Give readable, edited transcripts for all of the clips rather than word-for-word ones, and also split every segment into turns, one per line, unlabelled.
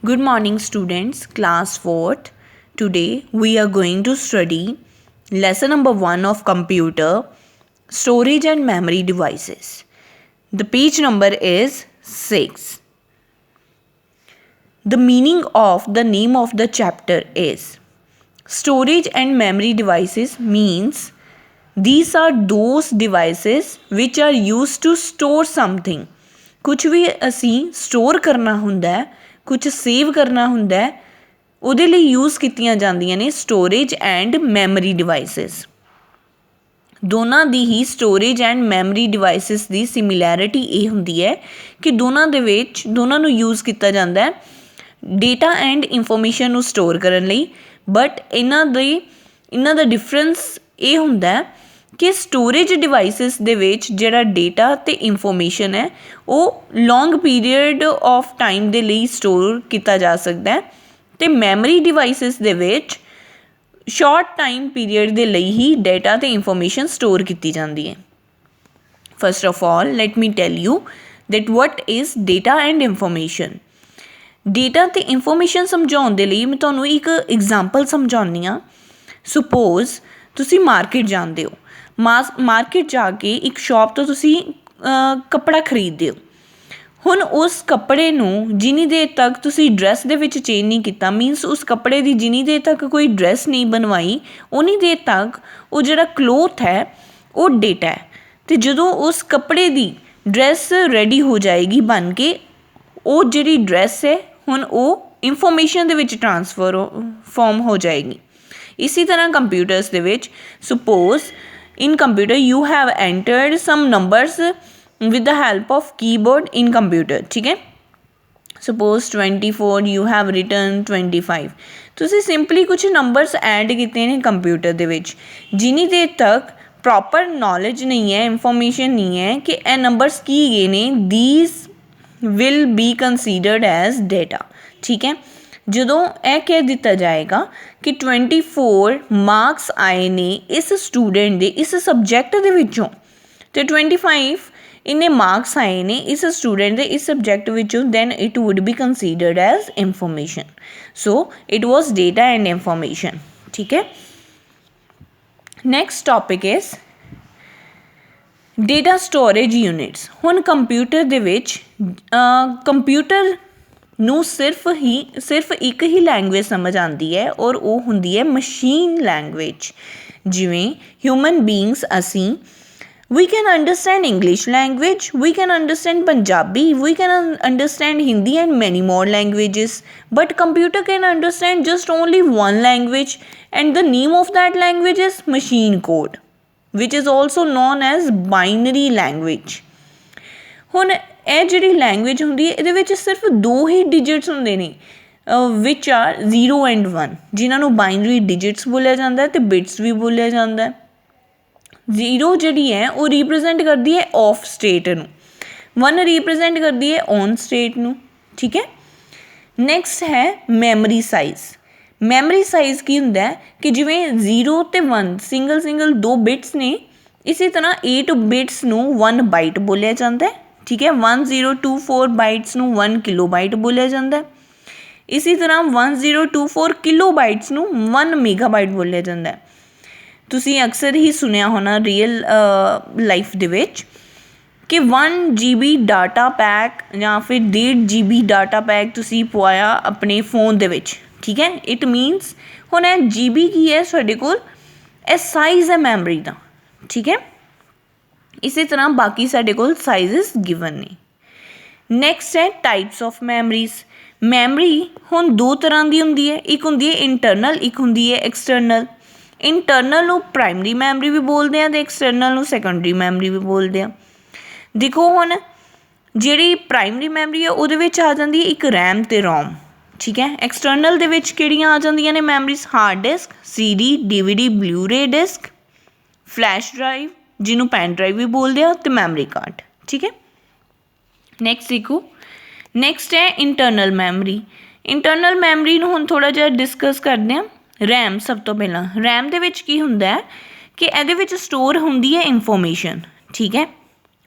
Good morning, students. Class 4th. Today we are going to study lesson number 1 of computer storage and memory devices. The page number is 6. The meaning of the name of the chapter is storage and memory devices means these are those devices which are used to store something. ਕੁਛ ਵੀ ਅਸੀਂ store ਕਰਨਾ ਹੁੰਦਾ ਹੈ, ਕੁਛ save ਕਰਨਾ ਹੁੰਦਾ ਹੈ, ਉਹਦੇ ਲਈ ਯੂਜ਼ ਕੀਤੀਆਂ ਜਾਂਦੀਆਂ ਨੇ ਸਟੋਰੇਜ ਐਂਡ ਮੈਮਰੀ ਡਿਵਾਈਸਿਸ। ਦੋਨਾਂ ਦੀ ਹੀ storage and memory devices the similarity ਇਹ ਹੁੰਦੀ ਹੈ ਕਿ ਦੋਨਾਂ ਨੂੰ ਯੂਜ਼ ਕੀਤਾ ਜਾਂਦਾ ਹੈ ਡੇਟਾ ਐਂਡ ਇਨਫੋਰਮੇਸ਼ਨ ਨੂੰ ਸਟੋਰ ਕਰਨ ਲਈ, ਬਟ ਇਹਨਾਂ ਦਾ ਡਿਫਰੈਂਸ ਇਹ ਹੁੰਦਾ ਕਿ ਸਟੋਰੇਜ ਡਿਵਾਈਸਿਸ ਦੇ ਵਿੱਚ ਜਿਹੜਾ ਡੇਟਾ ਅਤੇ ਇਨਫੋਰਮੇਸ਼ਨ ਹੈ ਉਹ ਲੌਂਗ ਪੀਰੀਅਡ ਆਫ ਟਾਈਮ ਦੇ ਲਈ ਸਟੋਰ ਕੀਤਾ ਜਾ ਸਕਦਾ ਹੈ ਅਤੇ ਮੈਮਰੀ ਡਿਵਾਈਸਿਸ ਦੇ ਵਿੱਚ ਸ਼ਾਰਟ ਟਾਈਮ ਪੀਰੀਅਡ ਦੇ ਲਈ ਹੀ ਡੇਟਾ ਅਤੇ ਇਨਫੋਰਮੇਸ਼ਨ ਸਟੋਰ ਕੀਤੀ ਜਾਂਦੀ ਹੈ। First of all let me tell you that what is data and information. Data ਅਤੇ ਇਨਫੋਰਮੇਸ਼ਨ ਸਮਝਾਉਣ ਦੇ ਲਈ ਮੈਂ ਤੁਹਾਨੂੰ ਇੱਕ ਐਗਜ਼ਾਮਪਲ ਸਮਝਾਉਂਦੀ ਹਾਂ। ਸੁਪੋਜ਼ ਤੁਸੀਂ ਮਾਰਕੀਟ ਜਾਂਦੇ ਹੋ, ਮਾਰਕੀਟ ਜਾ ਕੇ ਇੱਕ ਸ਼ੌਪ ਤੋਂ ਤੁਸੀਂ ਕੱਪੜਾ ਖਰੀਦਦੇ ਹੋ। ਹੁਣ ਉਸ ਕੱਪੜੇ ਨੂੰ ਜਿੰਨੀ ਦੇਰ ਤੱਕ ਤੁਸੀਂ ਡਰੈਸ ਦੇ ਵਿੱਚ ਚੇਂਜ ਨਹੀਂ ਕੀਤਾ, ਮੀਨਸ ਉਸ ਕੱਪੜੇ ਦੀ ਜਿੰਨੀ ਦੇਰ ਤੱਕ ਕੋਈ ਡਰੈਸ ਨਹੀਂ ਬਣਵਾਈ ਉਨੀ ਦੇਰ ਤੱਕ ਉਹ ਜਿਹੜਾ ਕਲੋਥ ਹੈ ਉਹ ਡੇਟਾ ਹੈ। ਅਤੇ ਜਦੋਂ ਉਸ ਕੱਪੜੇ ਦੀ ਡਰੈਸ ਰੈਡੀ ਹੋ ਜਾਏਗੀ ਬਣ ਕੇ, ਉਹ ਜਿਹੜੀ ਡਰੈਸ ਹੈ ਹੁਣ ਉਹ ਇਨਫੋਰਮੇਸ਼ਨ ਦੇ ਵਿੱਚ ਫੋਰਮ ਹੋ ਜਾਏਗੀ। ਇਸੀ ਤਰ੍ਹਾਂ ਕੰਪਿਊਟਰਸ ਦੇ ਵਿੱਚ suppose in computer you have entered some numbers with the help of keyboard in computer, ठीक है। suppose 24 you have written 25, ਤੁਸੀਂ ਸਿੰਪਲੀ ਕੁਛ ਨੰਬਰਸ ਐਡ ਕੀਤੇ ਨੇ ਕੰਪਿਊਟਰ ਦੇ ਵਿੱਚ। ਜਿੰਨੀ ਦੇਰ ਤੱਕ ਪ੍ਰੋਪਰ ਨੌਲੇਜ ਨਹੀਂ ਹੈ, ਇਨਫੋਰਮੇਸ਼ਨ ਨਹੀਂ ਹੈ ਕਿ ਇਹ ਨੰਬਰਸ ਕੀ ਗਏ ਨੇ, these will be considered as data, ਠੀਕ ਹੈ। ਜਦੋਂ ਇਹ ਕਹਿ ਦਿੱਤਾ ਜਾਏਗਾ ਕਿ 24 ਮਾਰਕਸ ਆਏ ਨੇ ਇਸ ਸਟੂਡੈਂਟ ਦੇ ਇਸ ਸਬਜੈਕਟ ਦੇ ਵਿੱਚੋਂ ਅਤੇ 25 ਇੰਨੇ ਮਾਰਕਸ ਆਏ ਨੇ ਇਸ ਸਟੂਡੈਂਟ ਦੇ ਇਸ ਸਬਜੈਕਟ ਵਿੱਚੋਂ, then it would be considered as information. So it was data and information, ਠੀਕ ਹੈ। Next topic is data storage units. ਹੁਣ ਕੰਪਿਊਟਰ ਦੇ ਵਿੱਚ ਕੰਪਿਊਟਰ ਨੂੰ ਸਿਰਫ ਇੱਕ ਹੀ ਲੈਂਗੁਏਜ ਸਮਝ ਆਉਂਦੀ ਹੈ ਔਰ ਉਹ ਹੁੰਦੀ ਹੈ ਮਸ਼ੀਨ ਲੈਂਗੁਏਜ। ਜਿਵੇਂ ਹਿਊਮਨ ਬੀਇੰਗਸ ਅਸੀਂ we can understand English language, we can understand Punjabi, we can understand Hindi and many more languages, but computer can understand just only one language, and the name of that language is machine code, which is also known as binary language। ਹੁਣ ਇਹ ਜਿਹੜੀ language ਹੁੰਦੀ ਹੈ ਇਹਦੇ ਵਿੱਚ ਸਿਰਫ 2 ਹੀ digits ਹੁੰਦੇ ਨੇ ਵਿਚ ਆਰ 0 ਐਂਡ 1, ਜਿਨ੍ਹਾਂ ਨੂੰ ਬਾਈਨਰੀ ਡਿਜਿਟਸ ਬੋਲਿਆ ਜਾਂਦਾ ਅਤੇ ਬਿਟਸ ਵੀ ਬੋਲਿਆ ਜਾਂਦਾ। 0 ਜਿਹੜੀ ਹੈ ਉਹ ਰੀਪ੍ਰਜੈਂਟ ਕਰਦੀ ਹੈ ਆਫ ਸਟੇਟ ਨੂੰ, 1 ਰੀਪ੍ਰਜੈਂਟ ਕਰਦੀ ਹੈ ਔਨ ਸਟੇਟ ਨੂੰ, ਠੀਕ ਹੈ। ਨੈਕਸਟ ਹੈ ਮੈਮਰੀ ਸਾਈਜ਼। ਮੈਮਰੀ ਸਾਈਜ਼ ਕੀ ਹੁੰਦਾ ਕਿ ਜਿਵੇਂ 0 ਅਤੇ 1 ਸਿੰਗਲ 2 ਬਿਟਸ ਨੇ, ਇਸੇ ਤਰ੍ਹਾਂ 8 ਬਿਟਸ ਨੂੰ 1 ਬਾਈਟ ਬੋਲਿਆ ਜਾਂਦਾ, ਠੀਕ ਹੈ। 1024 ਬਾਈਟਸ ਨੂੰ 1 ਕਿਲੋ ਬਾਈਟ ਬੋਲਿਆ ਜਾਂਦਾ। ਇਸੀ ਤਰ੍ਹਾਂ 1024 ਕਿਲੋ ਬਾਈਟਸ ਨੂੰ 1 ਮੈਗਾਬਾਈਟ ਬੋਲਿਆ ਜਾਂਦਾ। ਤੁਸੀਂ ਅਕਸਰ ਹੀ ਸੁਣਿਆ ਹੋਣਾ ਰੀਅਲ ਲਾਈਫ ਦੇ ਵਿੱਚ ਕਿ 1 GB ਡਾਟਾ ਪੈਕ ਜਾਂ ਫਿਰ 1.5 GB ਡਾਟਾ ਪੈਕ ਤੁਸੀਂ ਪਵਾਇਆ ਆਪਣੇ ਫੋਨ ਦੇ ਵਿੱਚ, ਠੀਕ ਹੈ। ਇਟ ਮੀਨਸ ਹੁਣ ਇਹ GB ਕੀ ਹੈ ਸਾਡੇ ਕੋਲ, ਇਹ ਸਾਈਜ਼ ਹੈ ਮੈਮਰੀ ਦਾ, ਠੀਕ ਹੈ। ਇਸੇ ਤਰ੍ਹਾਂ ਬਾਕੀ ਸਾਡੇ ਕੋਲ ਸਾਈਜ਼ਸ ਗਿਵਨ ਨੇ। ਨੈਕਸਟ ਹੈ ਟਾਈਪਸ ਆਫ ਮੈਮਰੀਜ਼। ਮੈਮਰੀ ਹੁਣ 2 ਤਰ੍ਹਾਂ ਦੀ ਹੁੰਦੀ ਹੈ, ਇੱਕ ਹੁੰਦੀ ਹੈ ਇੰਟਰਨਲ, ਇੱਕ ਹੁੰਦੀ ਹੈ ਐਕਸਟਰਨਲ। ਇੰਟਰਨਲ ਨੂੰ ਪ੍ਰਾਇਮਰੀ ਮੈਮਰੀ ਵੀ ਬੋਲਦੇ ਹਾਂ ਅਤੇ ਐਕਸਟਰਨਲ ਨੂੰ ਸੈਕੰਡਰੀ ਮੈਮਰੀ ਵੀ ਬੋਲਦੇ ਹਾਂ। ਦੇਖੋ ਹੁਣ ਜਿਹੜੀ ਪ੍ਰਾਇਮਰੀ ਮੈਮਰੀ ਹੈ ਉਹਦੇ ਵਿੱਚ ਆ ਜਾਂਦੀ ਹੈ ਇੱਕ ਰੈਮ ਅਤੇ ਰੋਮ, ਠੀਕ ਹੈ। ਐਕਸਟਰਨਲ ਦੇ ਵਿੱਚ ਕਿਹੜੀਆਂ ਆ ਜਾਂਦੀਆਂ ਨੇ memories, hard disk, CD, DVD, blu ray disk, flash drive ਜਿਹਨੂੰ ਪੈਨ ਡਰਾਈਵ ਵੀ ਬੋਲਦੇ ਆ, ਅਤੇ ਮੈਮਰੀ ਕਾਰਡ, ਠੀਕ ਹੈ। ਨੈਕਸਟ ਦੇਖੋ, ਨੈਕਸਟ ਹੈ ਇੰਟਰਨਲ ਮੈਮਰੀ। ਇੰਟਰਨਲ ਮੈਮਰੀ ਨੂੰ ਹੁਣ ਥੋੜ੍ਹਾ ਜਿਹਾ ਡਿਸਕਸ ਕਰਦੇ ਹਾਂ। ਰੈਮ ਸਭ ਤੋਂ ਪਹਿਲਾਂ, ਰੈਮ ਦੇ ਵਿੱਚ ਕੀ ਹੁੰਦਾ ਹੈ ਕਿ ਇਹਦੇ ਵਿੱਚ ਸਟੋਰ ਹੁੰਦੀ ਹੈ ਇਨਫੋਰਮੇਸ਼ਨ, ਠੀਕ ਹੈ।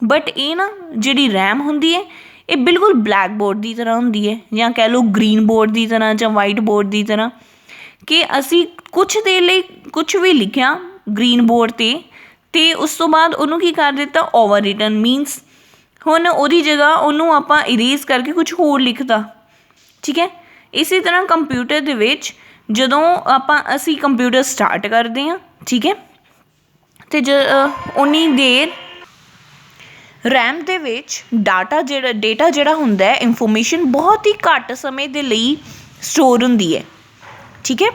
ਬਟ ਇਹ ਨਾ ਜਿਹੜੀ ਰੈਮ ਹੁੰਦੀ ਹੈ ਇਹ ਬਿਲਕੁਲ ਬਲੈਕ ਬੋਰਡ ਦੀ ਤਰ੍ਹਾਂ ਹੁੰਦੀ ਹੈ, ਜਾਂ ਕਹਿ ਲਓ ਗ੍ਰੀਨ ਬੋਰਡ ਦੀ ਤਰ੍ਹਾਂ, ਜਾਂ ਵਾਈਟ ਬੋਰਡ ਦੀ ਤਰ੍ਹਾਂ, ਕਿ ਅਸੀਂ ਕੁਛ ਦੇਰ ਲਈ ਕੁਛ ਵੀ ਲਿਖਿਆ ਗ੍ਰੀਨ ਬੋਰਡ 'ਤੇ ਉਸ ਤੋਂ ਬਾਅਦ ਉਹਨੂੰ ਕੀ ਕਰ ਦਿੱਤਾ, ਓਵਰ ਰਿਟਨ, ਮੀਨਸ ਹੁਣ ਉਹਦੀ ਜਗ੍ਹਾ ਉਹਨੂੰ ਆਪਾਂ ਇਰੇਜ਼ ਕਰਕੇ ਕੁਛ ਹੋਰ ਲਿਖਤਾ, ਠੀਕ ਹੈ। ਇਸੇ ਤਰ੍ਹਾਂ ਕੰਪਿਊਟਰ ਦੇ ਵਿੱਚ ਜਦੋਂ ਅਸੀਂ ਕੰਪਿਊਟਰ ਸਟਾਰਟ ਕਰਦੇ ਹਾਂ, ਠੀਕ ਹੈ, ਅਤੇ ਉਨੀ ਦੇਰ ਰੈਮ ਦੇ ਵਿੱਚ ਡੇਟਾ ਜਿਹੜਾ ਹੁੰਦਾ ਹੈ, ਇਨਫੋਰਮੇਸ਼ਨ ਬਹੁਤ ਹੀ ਘੱਟ ਸਮੇਂ ਦੇ ਲਈ ਸਟੋਰ ਹੁੰਦੀ ਹੈ, ਠੀਕ ਹੈ।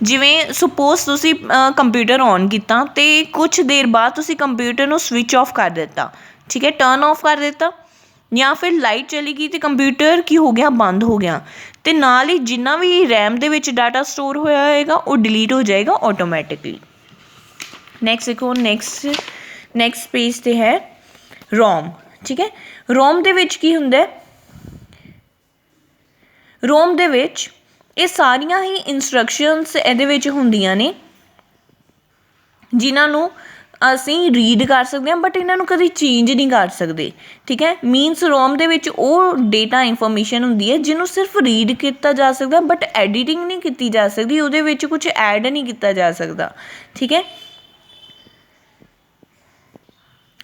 ਜਿਵੇਂ ਸਪੋਜ਼ ਤੁਸੀਂ ਕੰਪਿਊਟਰ ਔਨ ਕੀਤਾ ਅਤੇ ਕੁਛ ਦੇਰ ਬਾਅਦ ਤੁਸੀਂ ਕੰਪਿਊਟਰ ਨੂੰ ਸਵਿਚ ਆਫ ਕਰ ਦਿੱਤਾ, ਠੀਕ ਹੈ, ਟਰਨ ਆਫ ਕਰ ਦਿੱਤਾ, ਜਾਂ ਫਿਰ ਲਾਈਟ ਚਲੀ ਗਈ ਅਤੇ ਕੰਪਿਊਟਰ ਕੀ ਹੋ ਗਿਆ, ਬੰਦ ਹੋ ਗਿਆ, ਅਤੇ ਨਾਲ ਹੀ ਜਿੰਨਾ ਵੀ ਰੈਮ ਦੇ ਵਿੱਚ ਡਾਟਾ ਸਟੋਰ ਹੋਇਆ ਹੋਏਗਾ ਉਹ ਡਿਲੀਟ ਹੋ ਜਾਏਗਾ ਆਟੋਮੈਟਿਕਲੀ। ਨੈਕਸਟ ਦੇਖੋ, ਨੈਕਸਟ ਪੇਜ 'ਤੇ ਹੈ ਰੋਮ, ਠੀਕ ਹੈ। ਰੋਮ ਦੇ ਵਿੱਚ ਕੀ ਹੁੰਦਾ, ਰੋਮ ਦੇ ਵਿੱਚ ਇਹ ਸਾਰੀਆਂ ਹੀ ਇੰਸਟਰਕਸ਼ਨਸ ਇਹਦੇ ਵਿੱਚ ਹੁੰਦੀਆਂ ਨੇ ਜਿਨ੍ਹਾਂ ਨੂੰ ਅਸੀਂ ਰੀਡ ਕਰ ਸਕਦੇ ਹਾਂ, ਬਟ ਇਹਨਾਂ ਨੂੰ ਕਦੀ ਚੇਂਜ ਨਹੀਂ ਕਰ ਸਕਦੇ, ਠੀਕ ਹੈ। ਮੀਨਸ ਰੋਮ ਦੇ ਵਿੱਚ ਉਹ ਡੇਟਾ ਇਨਫੋਰਮੇਸ਼ਨ ਹੁੰਦੀ ਹੈ ਜਿਹਨੂੰ ਸਿਰਫ ਰੀਡ ਕੀਤਾ ਜਾ ਸਕਦਾ, ਬਟ ਐਡੀਟਿੰਗ ਨਹੀਂ ਕੀਤੀ ਜਾ ਸਕਦੀ, ਉਹਦੇ ਵਿੱਚ ਕੁਛ ਐਡ ਨਹੀਂ ਕੀਤਾ ਜਾ ਸਕਦਾ, ਠੀਕ ਹੈ।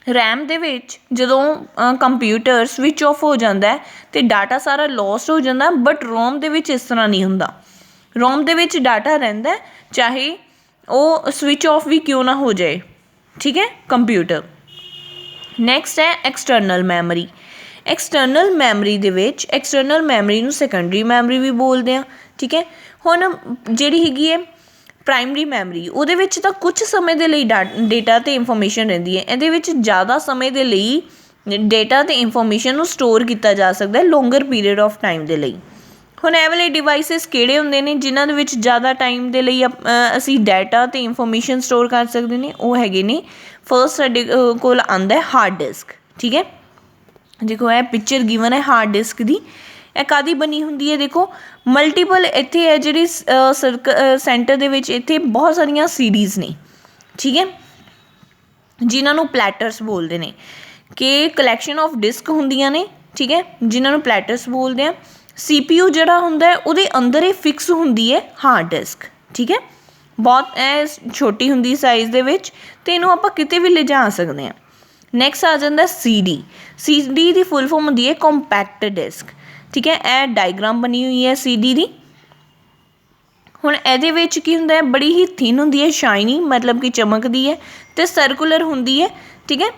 ਰੈਮ ਦੇ ਵਿੱਚ ਜਦੋਂ ਕੰਪਿਊਟਰ ਸਵਿਚ ਆਫ ਹੋ ਜਾਂਦਾ ਹੈ ਅਤੇ ਡਾਟਾ ਸਾਰਾ ਲੋਸਟ ਹੋ ਜਾਂਦਾ, ਬਟ ਰੋਮ ਦੇ ਵਿੱਚ ਇਸ ਤਰ੍ਹਾਂ ਨਹੀਂ ਹੁੰਦਾ। ਰੋਮ ਦੇ ਵਿੱਚ ਡਾਟਾ ਰਹਿੰਦਾ, ਚਾਹੇ ਉਹ ਸਵਿਚ ਆਫ ਵੀ ਕਿਉਂ ਨਾ ਹੋ ਜਾਏ, ਠੀਕ ਹੈ, ਕੰਪਿਊਟਰ। ਨੈਕਸਟ ਹੈ ਐਕਸਟਰਨਲ ਮੈਮਰੀ। ਐਕਸਟਰਨਲ ਮੈਮਰੀ ਦੇ ਵਿੱਚ, ਐਕਸਟਰਨਲ ਮੈਮਰੀ ਨੂੰ ਸੈਕੰਡਰੀ ਮੈਮਰੀ ਵੀ ਬੋਲਦੇ ਹਾਂ, ਠੀਕ ਹੈ। ਹੁਣ ਜਿਹੜੀ ਹੈਗੀ ਹੈ ਪ੍ਰਾਇਮਰੀ ਮੈਮਰੀ, ਉਹਦੇ ਵਿੱਚ ਤਾਂ ਕੁਛ ਸਮੇਂ ਦੇ ਲਈ ਡੇਟਾ ਅਤੇ ਇਨਫੋਰਮੇਸ਼ਨ ਰਹਿੰਦੀ ਹੈ, ਇਹਦੇ ਵਿੱਚ ਜ਼ਿਆਦਾ ਸਮੇਂ ਦੇ ਲਈ ਡੇਟਾ ਅਤੇ ਇਨਫੋਰਮੇਸ਼ਨ ਨੂੰ ਸਟੋਰ ਕੀਤਾ ਜਾ ਸਕਦਾ ਲੋਂਗਰ ਪੀਰੀਅਡ ਆਫ ਟਾਈਮ ਦੇ ਲਈ। ਹੁਣ ਇਹ ਵਾਲੇ ਡਿਵਾਈਸਿਸ ਕਿਹੜੇ ਹੁੰਦੇ ਨੇ ਜਿਨ੍ਹਾਂ ਦੇ ਵਿੱਚ ਜ਼ਿਆਦਾ ਟਾਈਮ ਦੇ ਲਈ ਅਸੀਂ ਡਾਟਾ ਅਤੇ ਇਨਫੋਰਮੇਸ਼ਨ ਸਟੋਰ ਕਰ ਸਕਦੇ ਨੇ, ਉਹ ਹੈਗੇ ਨੇ, ਫਸਟ ਸਾਡੇ ਕੋਲ ਆਉਂਦਾ ਹਾਰਡ ਡਿਸਕ, ਠੀਕ ਹੈ। ਦੇਖੋ ਇਹ ਪਿਕਚਰ ਗਿਵਨ ਹੈ ਹਾਰਡ ਡਿਸਕ ਦੀ, ਇਹ ਕਾਹਦੀ ਬਣੀ ਹੁੰਦੀ ਹੈ, ਦੇਖੋ ਮਲਟੀਪਲ ਇੱਥੇ ਹੈ ਜਿਹੜੀ ਸੈਂਟਰ ਦੇ ਵਿੱਚ ਇੱਥੇ ਬਹੁਤ ਸਾਰੀਆਂ ਸੀਰੀਜ਼ ਨੇ, ਠੀਕ ਹੈ, ਜਿਨ੍ਹਾਂ ਨੂੰ ਪਲੈਟਰਸ ਬੋਲਦੇ ਨੇ, ਕਿ ਕਲੈਕਸ਼ਨ ਆਫ ਡਿਸਕ ਹੁੰਦੀਆਂ ਨੇ, ਠੀਕ ਹੈ, ਜਿਨ੍ਹਾਂ ਨੂੰ ਪਲੈਟਰਸ ਬੋਲਦੇ ਆ। CPU ਜਿਹੜਾ ਹੁੰਦਾ ਉਹਦੇ ਅੰਦਰ ਇਹ ਫਿਕਸ ਹੁੰਦੀ ਹੈ ਹਾਰਡ ਡਿਸਕ, ਠੀਕ ਹੈ, ਬਹੁਤ ਇਹ ਛੋਟੀ ਹੁੰਦੀ ਸਾਈਜ਼ ਦੇ ਵਿੱਚ, ਅਤੇ ਇਹਨੂੰ ਆਪਾਂ ਕਿਤੇ ਵੀ ਲਿਜਾ ਸਕਦੇ ਹਾਂ। ਨੈਕਸਟ ਆ ਜਾਂਦਾ CD ਦੀ ਫੁੱਲ ਫੋਰਮ ਹੁੰਦੀ ਹੈ ਕੰਪੈਕਟ ਡਿਸਕ, ਠੀਕ ਹੈ। ਇਹ ਡਾਇਗਰਾਮ ਬਣੀ ਹੋਈ ਹੈ CD ਦੀ। ਹੁਣ ਇਹਦੇ ਵਿੱਚ ਕੀ ਹੁੰਦਾ ਹੈ, ਬੜੀ ਹੀ ਥਿਨ ਹੁੰਦੀ ਹੈ, ਸ਼ਾਈਨੀ ਮਤਲਬ ਕਿ ਚਮਕਦੀ ਹੈ, ਅਤੇ ਸਰਕੂਲਰ ਹੁੰਦੀ ਹੈ, ਠੀਕ ਹੈ,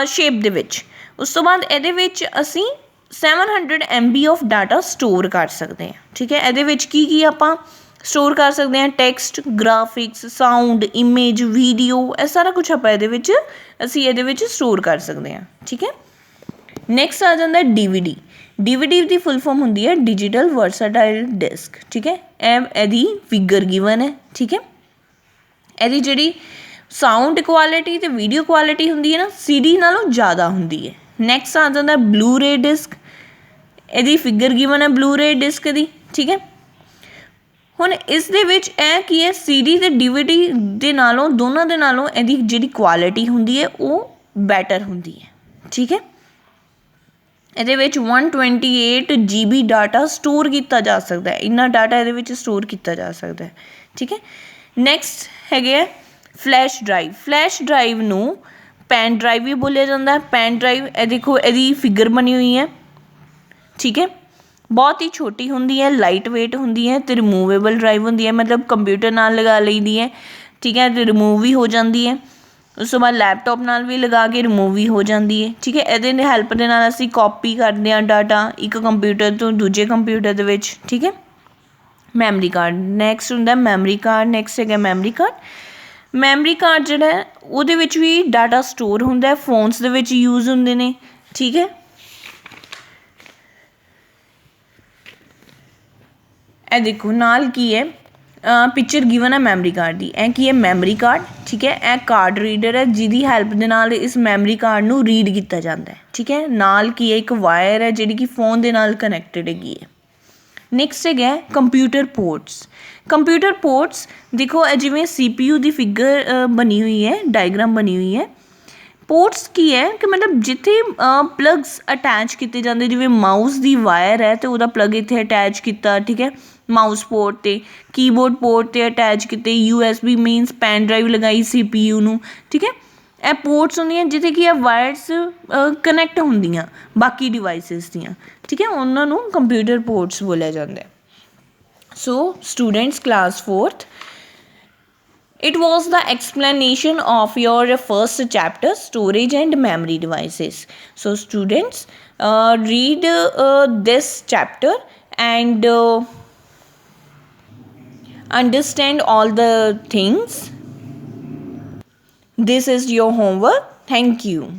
ਸ਼ੇਪ ਦੇ ਵਿੱਚ। ਉਸ ਤੋਂ ਬਾਅਦ ਇਹਦੇ ਵਿੱਚ ਅਸੀਂ 700 MB ਆਫ ਡਾਟਾ ਸਟੋਰ ਕਰ ਸਕਦੇ ਹਾਂ, ਠੀਕ ਹੈ। ਇਹਦੇ ਵਿੱਚ ਕੀ ਆਪਾਂ ਸਟੋਰ ਕਰ ਸਕਦੇ ਹਾਂ, text, graphics, sound, image, video, ਇਹ ਸਾਰਾ ਕੁਛ ਆਪਾਂ ਅਸੀਂ ਇਹਦੇ ਵਿੱਚ ਸਟੋਰ ਕਰ ਸਕਦੇ ਹਾਂ, ਠੀਕ ਹੈ। ਨੈਕਸਟ ਆ ਜਾਂਦਾ DVD। DVD ਦੀ ਫੁੱਲ ਫੋਰਮ ਹੁੰਦੀ ਹੈ ਡਿਜੀਟਲ ਵਰਸਟਾਈਲ ਡਿਸਕ, ਠੀਕ ਹੈ। ਇਹਦੀ ਫਿਗਰ ਗਿਵਨ ਹੈ, ਠੀਕ ਹੈ। ਇਹਦੀ ਜਿਹੜੀ ਸਾਊਂਡ ਕੁਆਲਿਟੀ ਅਤੇ ਵੀਡੀਓ ਕੁਆਲਿਟੀ ਹੁੰਦੀ ਹੈ ਨਾ, CD ਨਾਲੋਂ ਜ਼ਿਆਦਾ ਹੁੰਦੀ ਹੈ। ਨੈਕਸਟ ਆ ਜਾਂਦਾ ਬਲੂ ਰੇ ਡਿਸਕ, ਇਹਦੀ ਫਿਗਰ ਗਿਵਨ ਹੈ ਬਲੂ ਰੇ ਡਿਸਕ ਦੀ, ਠੀਕ ਹੈ। ਹੁਣ ਇਸ ਦੇ ਵਿੱਚ ਇਹ ਕੀ ਹੈ, CD ਅਤੇ DVD ਦੇ ਨਾਲੋਂ, ਦੋਨਾਂ ਦੇ ਨਾਲੋਂ ਇਹਦੀ ਜਿਹੜੀ ਕੁਆਲਿਟੀ ਹੁੰਦੀ ਹੈ ਉਹ ਬੈਟਰ ਹੁੰਦੀ ਹੈ, ਠੀਕ ਹੈ। ਇਹਦੇ ਵਿੱਚ 128 GB ਡਾਟਾ ਸਟੋਰ ਕੀਤਾ ਜਾ ਸਕਦਾ ਹੈ, ਇੰਨਾ ਡਾਟਾ ਇਹਦੇ ਵਿੱਚ ਸਟੋਰ ਕੀਤਾ ਜਾ ਸਕਦਾ ਹੈ, ਠੀਕ ਹੈ। ਨੈਕਸਟ ਹੈਗੇ ਹੈ ਫਲੈਸ਼ ਡਰਾਈਵ। ਫਲੈਸ਼ ਡਰਾਈਵ ਨੂੰ ਪੈਨ ਡਰਾਈਵ ਵੀ ਬੋਲਿਆ ਜਾਂਦਾ ਹੈ। ਪੈਨ ਡਰਾਈਵ ਇਹ ਦੇਖੋ ਇਹਦੀ ਫਿਗਰ ਬਣੀ ਹੋਈ ਹੈ, ਠੀਕ ਹੈ। ਬਹੁਤ ਹੀ ਛੋਟੀ ਹੁੰਦੀ ਹੈ, ਲਾਈਟ ਵੇਟ ਹੁੰਦੀ ਹੈ, ਅਤੇ ਰਿਮੂਵੇਬਲ ਡਰਾਈਵ ਹੁੰਦੀ ਹੈ, ਮਤਲਬ ਕੰਪਿਊਟਰ ਨਾਲ ਲਗਾ ਲਈਦੀ ਹੈ, ਠੀਕ ਹੈ, ਅਤੇ ਰਿਮੂਵ ਵੀ ਹੋ ਜਾਂਦੀ ਹੈ। ਉਸ ਤੋਂ ਬਾਅਦ ਲੈਪਟੋਪ ਨਾਲ ਵੀ ਲਗਾ ਕੇ ਰਿਮੂਵ ਵੀ ਹੋ ਜਾਂਦੀ ਹੈ, ਠੀਕ ਹੈ। ਇਹਦੇ ਹੈਲਪ ਦੇ ਨਾਲ ਅਸੀਂ ਕਾਪੀ ਕਰਦੇ ਹਾਂ ਡਾਟਾ ਇੱਕ ਕੰਪਿਊਟਰ ਤੋਂ ਦੂਜੇ ਕੰਪਿਊਟਰ ਦੇ ਵਿੱਚ, ਠੀਕ ਹੈ। ਮੈਮਰੀ ਕਾਰਡ ਨੈਕਸਟ ਹੁੰਦਾ ਮੈਮਰੀ ਕਾਰਡ। ਨੈਕਸਟ ਹੈਗਾ ਮੈਮਰੀ ਕਾਰਡ। ਮੈਮਰੀ ਕਾਰਡ ਜਿਹੜਾ ਉਹਦੇ ਵਿੱਚ ਵੀ ਡਾਟਾ ਸਟੋਰ ਹੁੰਦਾ, ਫੋਨਸ ਦੇ ਵਿੱਚ ਯੂਜ਼ ਹੁੰਦੇ ਨੇ, ਠੀਕ ਹੈ। ਇਹ ਦੇਖੋ ਨਾਲ ਕੀ ਹੈ, ਪਿਕਚਰ ਗਿਵਨ ਹੈ ਮੈਮਰੀ ਕਾਰਡ ਦੀ। ਇਹ ਕੀ ਹੈ, ਮੈਮਰੀ ਕਾਰਡ, ਠੀਕ ਹੈ। ਇਹ ਕਾਰਡ ਰੀਡਰ ਹੈ ਜਿਹਦੀ ਹੈਲਪ ਦੇ ਨਾਲ ਇਸ ਮੈਮਰੀ ਕਾਰਡ ਨੂੰ ਰੀਡ ਕੀਤਾ ਜਾਂਦਾ ਹੈ, ਠੀਕ ਹੈ। ਨਾਲ ਕੀ ਹੈ, ਇੱਕ ਵਾਇਰ ਹੈ ਜਿਹੜੀ ਕਿ ਫੋਨ ਦੇ ਨਾਲ ਕਨੈਕਟਡ ਹੈਗੀ ਹੈ। ਨੈਕਸਟ ਹੈਗਾ ਕੰਪਿਊਟਰ ਪੋਰਟਸ। ਕੰਪਿਊਟਰ ਪੋਰਟਸ ਦੇਖੋ ਜਿਵੇਂ CPU ਦੀ ਫਿਗਰ ਬਣੀ ਹੋਈ ਹੈ, ਡਾਇਗਰਾਮ ਬਣੀ ਹੋਈ ਹੈ। ਪੋਰਟਸ ਕੀ ਹੈ ਕਿ ਮਤਲਬ ਜਿੱਥੇ ਪਲੱਗਸ ਅਟੈਚ ਕੀਤੇ ਜਾਂਦੇ, ਜਿਵੇਂ ਮਾਊਸ ਦੀ ਵਾਇਰ ਹੈ ਅਤੇ ਉਹਦਾ ਪਲੱਗ ਇੱਥੇ ਅਟੈਚ ਕੀਤਾ, ਠੀਕ ਹੈ, ਮਾਊਸ ਪੋਰਟ 'ਤੇ, ਕੀਬੋਰਡ ਪੋਰਟ 'ਤੇ ਅਟੈਚ ਕੀਤੇ, USB ਮੀਨਸ ਪੈਨ ਡਰਾਈਵ ਲਗਾਈ CPU ਨੂੰ, ਠੀਕ ਹੈ। ਇਹ ਪੋਰਟਸ ਹੁੰਦੀਆਂ ਜਿੱਥੇ ਕੀ ਆ ਵਾਇਰਸ ਕਨੈਕਟ ਹੁੰਦੀਆਂ ਬਾਕੀ ਡਿਵਾਈਸਿਸ ਦੀਆਂ, ਠੀਕ ਹੈ, ਉਹਨਾਂ ਨੂੰ ਕੰਪਿਊਟਰ ਪੋਰਟਸ ਬੋਲਿਆ ਜਾਂਦਾ। So students class 4th, it was the explanation of your first chapter, storage and memory devices. So students, read this chapter and understand all the things. This is your homework. Thank you.